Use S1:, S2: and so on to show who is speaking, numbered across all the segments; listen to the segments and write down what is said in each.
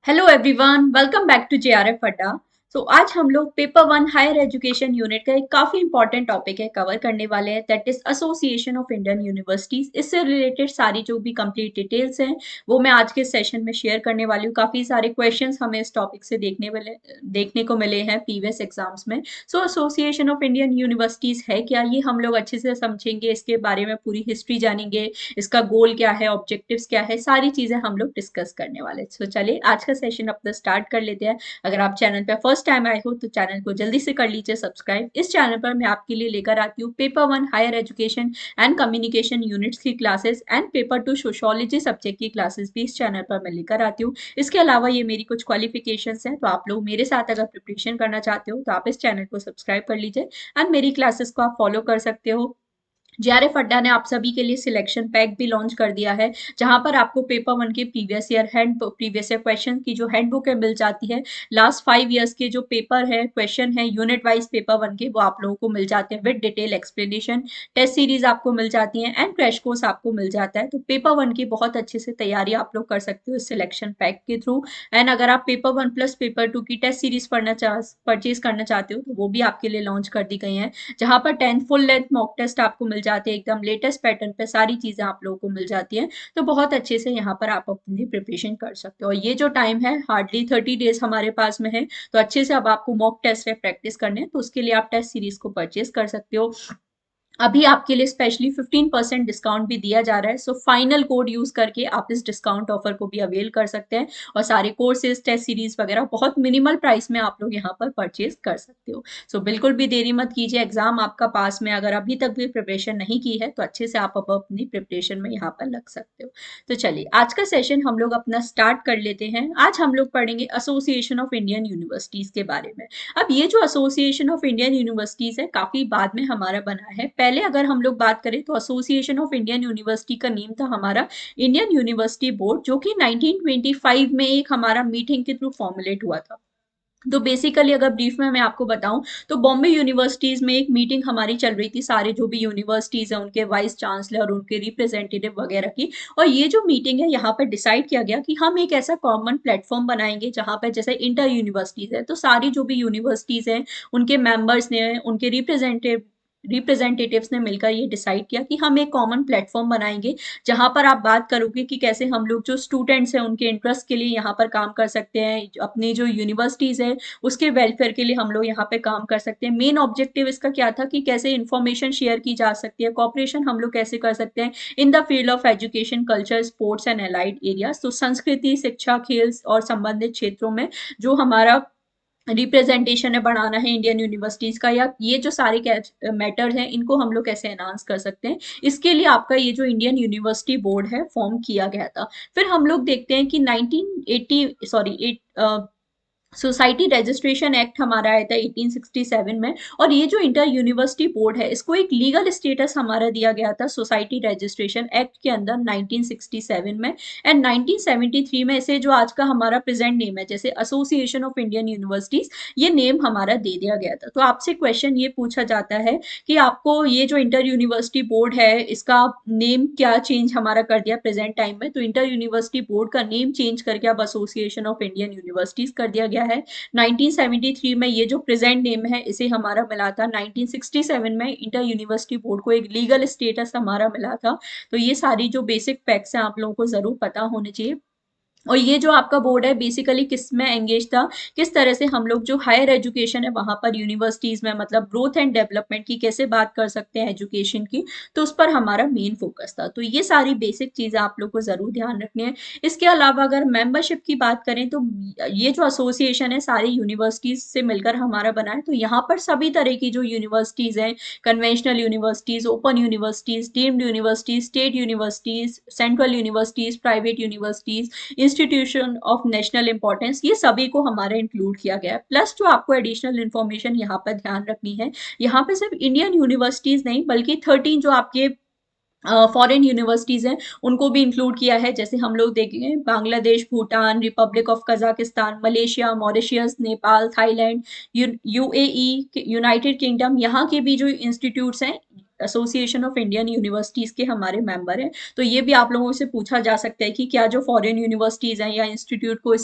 S1: Hello everyone, welcome back to JRF Adda. आज हम लोग paper one higher education unit का एक काफी इंपॉर्टेंट टॉपिक है कवर करने वाले हैं, that is association of Indian universities. इससे रिलेटेड सारी जो भी कंप्लीट डिटेल्स हैं वो मैं आज के सेशन में शेयर करने वाली हूँ। काफी सारे क्वेश्चंस हमें इस टॉपिक से देखने को मिले हैं प्रीवियस एग्जाम्स में। एसोसिएशन ऑफ इंडियन यूनिवर्सिटीज है क्या, ये हम लोग अच्छे से समझेंगे, इसके बारे में पूरी हिस्ट्री जानेंगे, इसका गोल क्या है, ऑब्जेक्टिव्स क्या है, सारी चीजें हम लोग डिस्कस करने वाले हैं। चलिए आज का सेशन अपना स्टार्ट कर लेते हैं। अगर आप चैनल पे फर्स्ट टाइम आए हो तो चैनल को जल्दी से कर लीजिए सब्सक्राइब। इस चैनल पर मैं आपके लिए लेकर आती हूँ paper one higher education and communication units की classes and paper two sociology subject की क्लासेस भी इस चैनल पर मैं लेकर आती हूँ। इसके अलावा ये मेरी कुछ क्वालिफिकेशंस हैं, तो आप लोग मेरे साथ अगर प्रिपरेशन करना चाहते हो तो आप इस चैनल को सब्सक्राइब कर लीजिए एंड मेरी क्लासेस को आप फॉलो कर सकते हो। जेआरएफ अड्डा ने आप सभी के लिए सिलेक्शन पैक भी लॉन्च कर दिया है, जहां पर आपको पेपर वन के प्रीवियस ईयर क्वेश्चन की जो हैंडबुक है मिल जाती है। लास्ट 5 ईयर्स के जो पेपर है, क्वेश्चन है यूनिट वाइज पेपर वन के, वो आप लोगों को मिल जाते हैं with detail explanation. Test series आपको मिल जाती है एंड क्रैश कोर्स आपको मिल जाता है। तो पेपर वन की बहुत अच्छे से तैयारी आप लोग कर सकते हो इस सिलेक्शन पैक के थ्रू। एंड अगर आप paper one plus paper two की टेस्ट सीरीज परचेज करना चाहते हो तो वो भी आपके लिए लॉन्च कर दी गई है, जहां पर 10th full length mock test आपको मिल जाती है, एकदम लेटेस्ट पैटर्न पे सारी चीजें आप लोगों को मिल जाती हैं। तो बहुत अच्छे से यहाँ पर आप अपनी प्रिपरेशन कर सकते हो। और ये जो टाइम है हार्डली 30 डेज हमारे पास में है, तो अच्छे से अब आपको मॉक टेस्ट है प्रैक्टिस करने हैं, तो उसके लिए आप टेस्ट सीरीज को परचेज कर सकते हो। अभी आपके लिए स्पेशली 15% डिस्काउंट भी दिया जा रहा है, सो फाइनल कोड यूज करके आप इस डिस्काउंट ऑफर को भी अवेल कर सकते हैं और सारे कोर्सेज टेस्ट सीरीज वगैरह बहुत मिनिमल प्राइस में आप लोग यहाँ पर परचेज कर सकते हो। बिल्कुल भी देरी मत कीजिए, एग्जाम आपका पास में, अगर अभी तक भी प्रिपरेशन नहीं की है तो अच्छे से आप अब अपनी प्रिपरेशन में यहाँ पर लग सकते हो। तो चलिए आज का सेशन हम लोग अपना स्टार्ट कर लेते हैं। आज हम लोग पढ़ेंगे एसोसिएशन ऑफ इंडियन यूनिवर्सिटीज के बारे में। अब ये जो एसोसिएशन ऑफ इंडियन यूनिवर्सिटीज है काफी बाद में हमारा बना है। पहले अगर हम लोग बात करें तो एसोसिएशन ऑफ इंडियन यूनिवर्सिटी का नेम था हमारा इंडियन यूनिवर्सिटी बोर्ड, जो कि 1925 में एक हमारा मीटिंग के थ्रू फॉर्मुलेट हुआ था। तो बेसिकली अगर ब्रीफ में मैं आपको बताऊं तो बॉम्बे यूनिवर्सिटीज में एक मीटिंग हमारी चल रही थी, सारे जो भी यूनिवर्सिटीज हैं उनके वाइस चांसलर और उनके रिप्रेजेंटेटिव वगैरह की। और ये जो मीटिंग है यहाँ पर डिसाइड किया गया कि हम एक ऐसा कॉमन प्लेटफॉर्म बनाएंगे जहाँ पर जैसे इंटर यूनिवर्सिटीज है, तो सारी जो भी यूनिवर्सिटीज हैं उनके मेंबर्स ने, उनके रिप्रेजेंटेटिव्स ने मिलकर ये डिसाइड किया कि हम एक कॉमन प्लेटफॉर्म बनाएंगे जहां पर आप बात करोगे कि कैसे हम लोग जो स्टूडेंट्स हैं उनके इंटरेस्ट के लिए यहाँ पर काम कर सकते हैं, अपनी जो यूनिवर्सिटीज है उसके वेलफेयर के लिए हम लोग यहाँ पे काम कर सकते हैं। मेन ऑब्जेक्टिव इसका क्या था कि कैसे इंफॉर्मेशन शेयर की जा सकती है, कॉपरेशन हम लोग कैसे कर सकते हैं in the field of education, culture, sports and allied areas. तो संस्कृति, शिक्षा, खेल और संबंधित क्षेत्रों में जो हमारा रिप्रेजेंटेशन है बढ़ाना है इंडियन यूनिवर्सिटीज का, या ये जो सारे मैटर्स हैं इनको हम लोग कैसे एनहांस कर सकते हैं, इसके लिए आपका ये जो इंडियन यूनिवर्सिटी बोर्ड है फॉर्म किया गया था। फिर हम लोग देखते हैं कि 1980 सॉरी सोसाइटी रजिस्ट्रेशन एक्ट हमारा आया था 1867 में, और ये जो इंटर यूनिवर्सिटी बोर्ड है इसको एक लीगल स्टेटस हमारा दिया गया था सोसाइटी रजिस्ट्रेशन एक्ट के अंदर 1967 में। एंड 1973 में इसे जो आज का हमारा प्रेजेंट नेम है जैसे एसोसिएशन ऑफ इंडियन यूनिवर्सिटीज, ये नेम हमारा दे दिया गया था। तो आपसे क्वेश्चन ये पूछा जाता है कि आपको ये जो इंटर यूनिवर्सिटी बोर्ड है इसका नेम क्या चेंज हमारा कर दिया प्रेजेंट टाइम में, तो इंटर यूनिवर्सिटी बोर्ड का नेम चेंज करके अब एसोसिएशन ऑफ इंडियन यूनिवर्सिटीज कर दिया गया है। 1973 में ये जो प्रेजेंट नेम है इसे हमारा मिला था, 1967 में इंटर यूनिवर्सिटी बोर्ड को एक लीगल स्टेटस हमारा मिला था। तो ये सारी जो बेसिक फैक्ट्स हैं आप लोगों को जरूर पता होने चाहिए। और ये जो आपका बोर्ड है बेसिकली किस में एंगेज था, किस तरह से हम लोग जो हायर एजुकेशन है वहां पर यूनिवर्सिटीज में मतलब ग्रोथ एंड डेवलपमेंट की कैसे बात कर सकते हैं एजुकेशन की, तो उस पर हमारा मेन फोकस था। तो ये सारी बेसिक चीजें आप लोग को जरूर ध्यान रखनी है। इसके अलावा अगर मेंबरशिप की बात करें तो ये जो एसोसिएशन है सारी यूनिवर्सिटीज से मिलकर हमारा बना है। तो यहाँ पर सभी तरह की जो यूनिवर्सिटीज हैं, conventional universities, open universities, deemed universities, state universities, central universities, private universities, institution of national importance, ये सभी को हमारा इंक्लूड किया गया है। प्लस जो आपको एडिशनल इन्फॉर्मेशन यहाँ पर ध्यान रखनी है, यहाँ पे सिर्फ इंडियन यूनिवर्सिटीज नहीं बल्कि 13 जो आपके फॉरेन यूनिवर्सिटीज हैं उनको भी इंक्लूड किया है। जैसे हम लोग देखेंगे Bangladesh, Bhutan, Republic of Kazakhstan, Malaysia, Mauritius, Nepal, Thailand, UAE, United kingdom, यहाँ के भी जो इंस्टीट्यूट्स हैं एसोसिएशन ऑफ इंडियन यूनिवर्सिटीज के हमारे मेंबर हैं। तो ये भी आप लोगों से पूछा जा सकता है कि क्या जो फॉरेन यूनिवर्सिटीज हैं या इंस्टीट्यूट को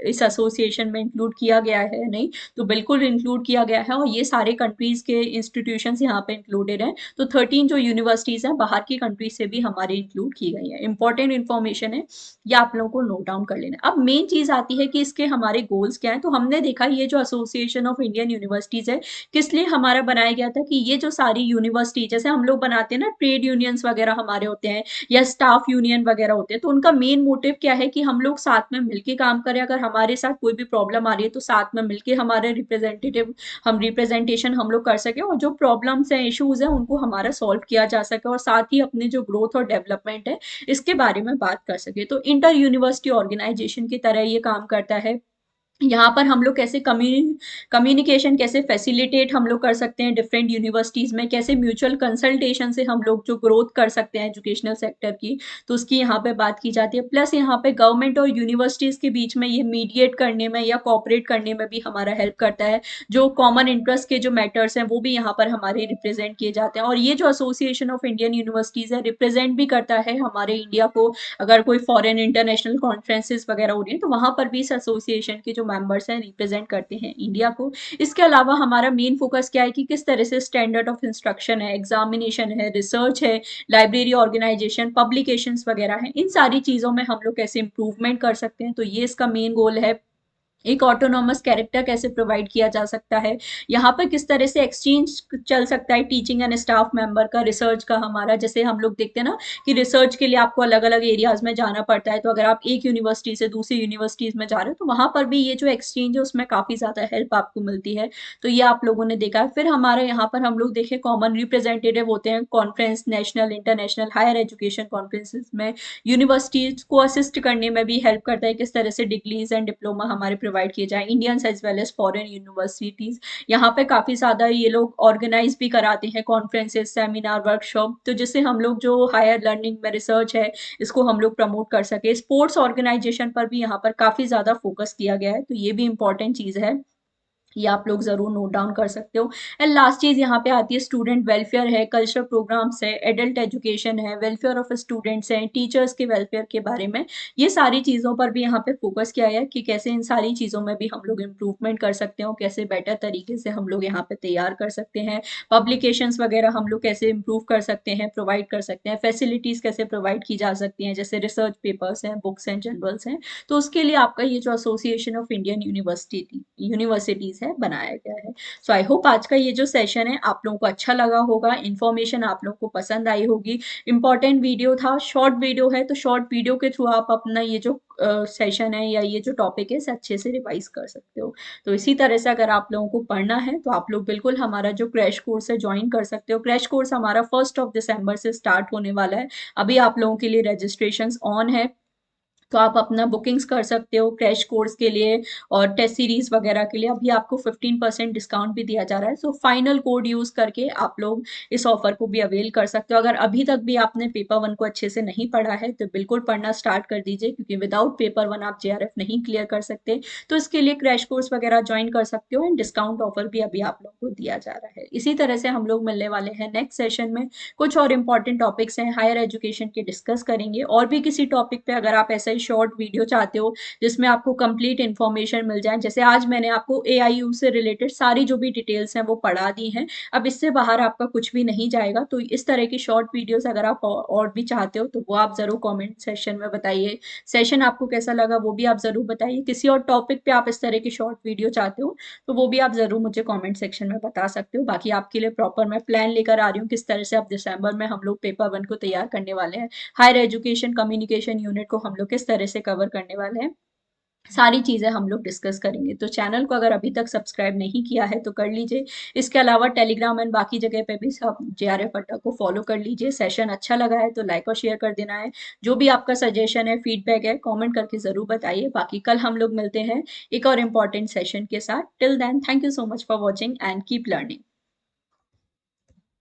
S1: इस एसोसिएशन में इंक्लूड किया गया है नहीं, तो बिल्कुल इंक्लूड किया गया है और ये सारे कंट्रीज के इंस्टीट्यूशंस यहाँ पे इंक्लूडेड हैं। तो 13 जो यूनिवर्सिटीज हैं बाहर की कंट्रीज से भी हमारे इंक्लूड की गई है। इंपॉर्टेंट इन्फॉर्मेशन है, ये आप लोगों को नोट डाउन कर लेना। अब मेन चीज आती है कि इसके हमारे गोल्स क्या हैं। तो हमने देखा ये जो एसोसिएशन ऑफ इंडियन यूनिवर्सिटीज है किस लिए हमारा बनाया गया था, कि ये जो सारी यूनिवर्सिटी जैसे हम लोग बनाते हैं ना, ट्रेड यूनियंस वगैरह हमारे होते हैं या स्टाफ यूनियन वगैरह होते हैं, तो उनका मेन मोटिव क्या है कि हम लोग साथ में मिलके काम करें। अगर हमारे साथ कोई भी प्रॉब्लम आ रही है तो साथ में मिलके हमारे रिप्रेजेंटेशन हम लोग कर सके और जो प्रॉब्लम्स हैं, इश्यूज हैं, उनको हमारा सॉल्व किया जा सके और साथ ही अपने जो ग्रोथ और डेवलपमेंट है इसके बारे में बात कर सके। तो इंटर यूनिवर्सिटी ऑर्गेनाइजेशन की तरह ये काम करता है। यहाँ पर हम लोग कैसे कम्युनिकेशन कैसे फैसिलिटेट हम लोग कर सकते हैं डिफरेंट यूनिवर्सिटीज में, कैसे म्यूचुअल कंसल्टेशन से हम लोग जो ग्रोथ कर सकते हैं एजुकेशनल सेक्टर की, तो उसकी यहाँ पे बात की जाती है। प्लस यहाँ पे गवर्नमेंट और यूनिवर्सिटीज के बीच में ये मीडिएट करने में या कॉपरेट करने में भी हमारा हेल्प करता है। जो कॉमन इंटरेस्ट के जो मैटर्स हैं वो भी यहाँ पर हमारे रिप्रेजेंट किए जाते हैं। और ये जो एसोसिएशन ऑफ इंडियन यूनिवर्सिटीज है रिप्रेजेंट भी करता है हमारे इंडिया को। अगर कोई फॉरेन इंटरनेशनल कॉन्फ्रेंसेस वगैरह हो रही है तो वहां पर भी इस एसोसिएशन के जो मेंबर्स हैं रिप्रेजेंट करते हैं इंडिया को। इसके अलावा हमारा मेन फोकस क्या है कि किस तरह से स्टैंडर्ड ऑफ इंस्ट्रक्शन है, एग्जामिनेशन है, रिसर्च है, लाइब्रेरी ऑर्गेनाइजेशन, पब्लिकेशंस वगैरह है, इन सारी चीजों में हम लोग कैसे इंप्रूवमेंट कर सकते हैं। तो ये इसका मेन गोल है। एक ऑटोनॉमस कैरेक्टर कैसे प्रोवाइड किया जा सकता है, यहाँ पर किस तरह से एक्सचेंज चल सकता है टीचिंग एंड स्टाफ मेंबर का, रिसर्च का हमारा। जैसे हम लोग देखते हैं ना कि रिसर्च के लिए आपको अलग अलग एरियाज में जाना पड़ता है, तो अगर आप एक यूनिवर्सिटी से दूसरी यूनिवर्सिटीज में जा रहे हो तो वहां पर भी ये जो एक्सचेंज है उसमें काफी ज्यादा हेल्प आपको मिलती है। तो ये आप लोगों ने देखा है। फिर हमारे यहाँ पर हम लोग देखें कॉमन रिप्रेजेंटेटिव होते हैं conference, national, international, higher education conferences में यूनिवर्सिटीज को असिस्ट करने में भी हेल्प करता है, किस तरह से डिग्रीज एंड डिप्लोमा हमारे प्रोवाइड किए जाए, Indians as well as foreign universities. यहाँ पे काफी ज्यादा ये लोग ऑर्गेनाइज भी कराते हैं कॉन्फ्रेंसेस, सेमिनार, वर्कशॉप, तो जिससे हम लोग जो हायर लर्निंग में रिसर्च है इसको हम लोग प्रमोट कर सके। स्पोर्ट्स ऑर्गेनाइजेशन पर भी यहाँ पर काफी ज्यादा फोकस किया गया है, तो ये भी इंपॉर्टेंट चीज है, ये आप लोग जरूर नोट डाउन कर सकते हो। एंड लास्ट चीज यहाँ पे आती है स्टूडेंट वेलफेयर है, कल्चरल प्रोग्राम्स है, एडल्ट एजुकेशन है, वेलफेयर ऑफ स्टूडेंट्स हैं, टीचर्स के वेलफेयर के बारे में। ये सारी चीजों पर भी यहाँ पे फोकस किया है कि कैसे इन सारी चीजों में भी हम लोग इम्प्रूवमेंट कर सकते हो, कैसे बेटर तरीके से हम लोग यहाँ पे तैयार कर सकते हैं, पब्लिकेशंस वगैरह हम लोग कैसे इम्प्रूव कर सकते हैं, प्रोवाइड कर सकते हैं, फैसिलिटीज कैसे प्रोवाइड की जा सकती हैं, जैसे रिसर्च पेपर्स हैं, बुक्स हैं, जर्नल्स हैं। तो उसके लिए आपका ये जो एसोसिएशन ऑफ इंडियन यूनिवर्सिटीज है बनाया गया है। सो आई होप आज का ये जो सेशन है आप लोगों को अच्छा लगा होगा, इन्फॉर्मेशन आप लोगों को पसंद आई होगी। इंपॉर्टेंट वीडियो था, शॉर्ट वीडियो है, तो शॉर्ट वीडियो के थ्रू आप अपना ये जो सेशन है या ये जो टॉपिक है इसे अच्छे से रिवाइज कर सकते हो। तो इसी तरह से अगर आप लोगों को पढ़ना है तो आप लोग बिल्कुल हमारा जो क्रैश कोर्स है ज्वाइन कर सकते हो। क्रैश कोर्स हमारा 1 दिसंबर से स्टार्ट होने वाला है। अभी आप लोगों के लिए रजिस्ट्रेशन ऑन है, तो आप अपना बुकिंग्स कर सकते हो क्रैश कोर्स के लिए और टेस्ट सीरीज वगैरह के लिए। अभी आपको 15% डिस्काउंट भी दिया जा रहा है। सो फाइनल कोड यूज करके आप लोग इस ऑफर को भी अवेल कर सकते हो। अगर अभी तक भी आपने पेपर 1 को अच्छे से नहीं पढ़ा है तो बिल्कुल पढ़ना स्टार्ट कर दीजिए, क्योंकि विदाउट पेपर 1 आप जेआरएफ नहीं क्लियर कर सकते। तो इसके लिए क्रैश कोर्स वगैरह ज्वाइन कर सकते हो एंड डिस्काउंट ऑफर भी अभी आप लोग को दिया जा रहा है। इसी तरह से हम लोग मिलने वाले हैं नेक्स्ट सेशन में। कुछ और इंपॉर्टेंट टॉपिक्स हैं हायर एजुकेशन के डिस्कस करेंगे, और भी किसी टॉपिक पे अगर आप ऐसा ही शॉर्ट वीडियो चाहते हो जिसमें आपको कंप्लीट इन्फॉर्मेशन मिल जाए, जैसे आज मैंने आपको एआईयू से रिलेटेड सारी जो भी डिटेल्स हैं वो पढ़ा दी हैं, अब इससे बाहर आपका कुछ भी नहीं जाएगा। तो इस तरह की शॉर्ट वीडियोस अगर आप और भी चाहते हो तो वो आप जरूर कमेंट सेक्शन में बताइए। सेशन आपको कैसा लगा वो भी आप जरूर बताइए। किसी और टॉपिक पे आप इस तरह की शॉर्ट वीडियो चाहते हो तो वो भी आप जरूर मुझे कमेंट सेक्शन में बता सकते हो। बाकी आपके लिए प्रॉपर मैं प्लान लेकर आ रही हूँ किस तरह से अब दिसंबर में हम लोग पेपर 1 को तैयार करने वाले हैं, हायर एजुकेशन कम्युनिकेशन यूनिट को हम लोग किस तरह से कवर करने वाले हैं, सारी चीजें हम लोग डिस्कस करेंगे। तो चैनल को अगर अभी तक सब्सक्राइब नहीं किया है तो कर लीजिए। इसके अलावा टेलीग्राम एंड बाकी जगह पे भी सब जेआरएफ अड्डा को फॉलो कर लीजिए। सेशन अच्छा लगा है तो लाइक और शेयर कर देना है। जो भी आपका सजेशन है, फीडबैक है, कमेंट करके जरूर बताइए। बाकी कल हम लोग मिलते हैं एक और इम्पॉर्टेंट सेशन के साथ। Till then, thank you so much for watching and keep learning.